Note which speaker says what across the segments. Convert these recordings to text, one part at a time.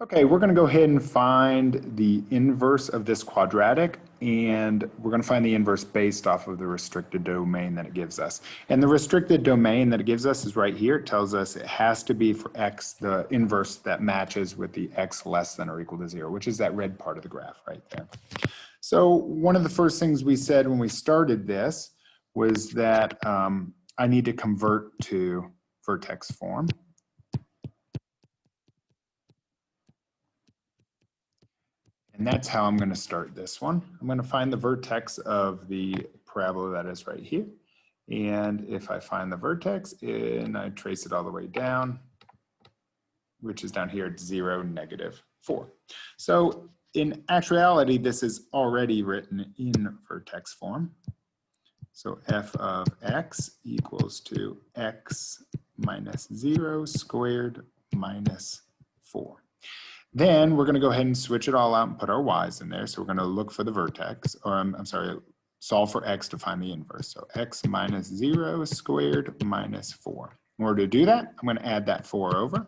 Speaker 1: Okay, we're going to go ahead and find the inverse of this quadratic, and we're going to find the inverse based off of the restricted domain that it gives us. And the restricted domain that it gives us is right here. It tells us it has to be for x, the inverse that matches with the x less than or equal to 0, which is that red part of the graph right there. So one of the first things we said when we started this was that I need to convert to vertex form. And that's how I'm going to start this one. I'm going to find the vertex of the parabola that is right here. And if I find the vertex and I trace it all the way down, which is down here at 0, -4. So in actuality, this is already written in vertex form. So f of x equals to x minus 0 squared minus 4. Then we're going to go ahead and switch it all out and put our y's in there. So we're going to look for the vertex, or I'm sorry, solve for x to find the inverse. So x minus 0 squared minus 4. In order to do that, I'm going to add that 4 over.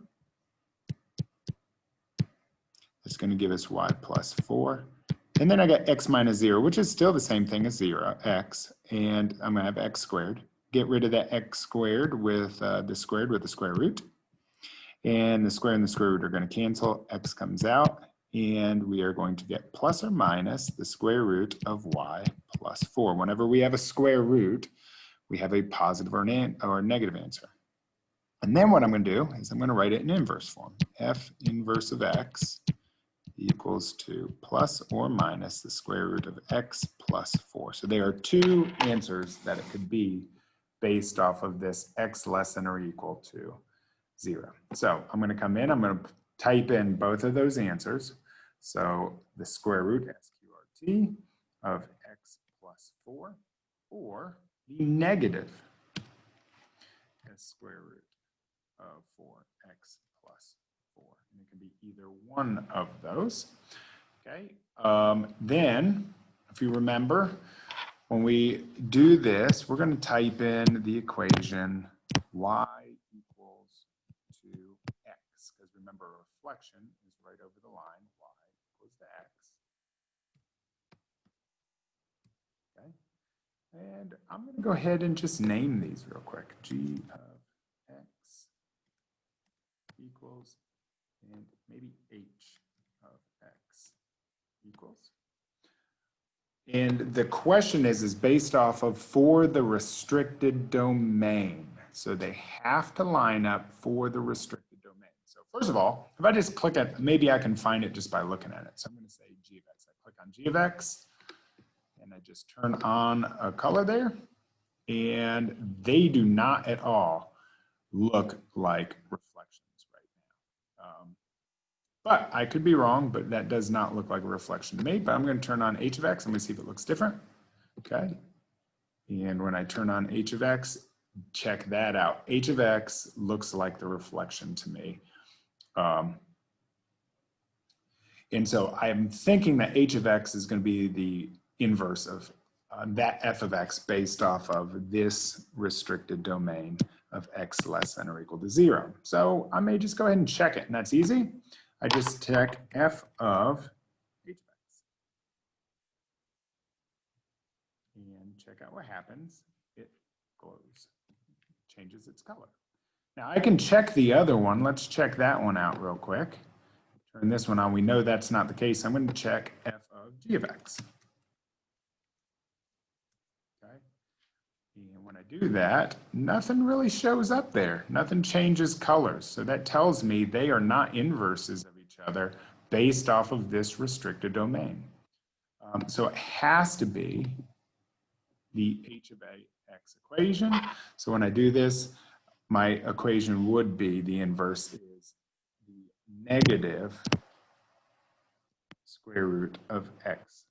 Speaker 1: It's going to give us y plus 4. And then I got x minus 0, which is still the same thing as 0, x. And I'm going to have x squared. Get rid of that x squared with the square root. And the square and the square root are going to cancel. X comes out. And we are going to get plus or minus the square root of y plus 4. Whenever we have a square root, we have a positive or a negative answer. And then what I'm going to do is I'm going to write it in inverse form. F inverse of x equals to plus or minus the square root of x plus 4. So there are two answers that it could be based off of this x less than or equal to 0. So I'm going to come in, I'm going to type in both of those answers. So the square root sqrt of x plus 4, or the negative square root of 4x plus 4. And it can be either one of those. Okay. Then, if you remember, when we do this, we're going to type in the equation y equals to x, because remember, reflection is right over the line, y equals to x. Okay. And I'm going to go ahead and just name these real quick. G of x equals, and maybe h of x equals. And the question is based off of for the restricted domain. So they have to line up for the restricted domain. So first of all, if I just click it, maybe I can find it just by looking at it. So I'm going to say g of x. I click on g of x, and I just turn on a color there. And they do not at all look like reflections right now. But I could be wrong, but that does not look like a reflection to me. But I'm going to turn on h of x. I'm going to see if it looks different. Okay. And when I turn on h of x, check that out. H of x looks like the reflection to me. And so I'm thinking that h of x is going to be the inverse of that f of x based off of this restricted domain of x less than or equal to 0. So I may just go ahead and check it, and that's easy. I just check f of h of x. And check out what happens. It glows, changes its color. Now I can check the other one. Let's check that one out real quick. Turn this one on. We know that's not the case. I'm going to check f of g of x. Okay. And when I do that, nothing really shows up there. Nothing changes colors. So that tells me they are not inverses of each other based off of this restricted domain. So it has to be the h of x equation. So when I do this, my equation would be the inverse is the negative square root of x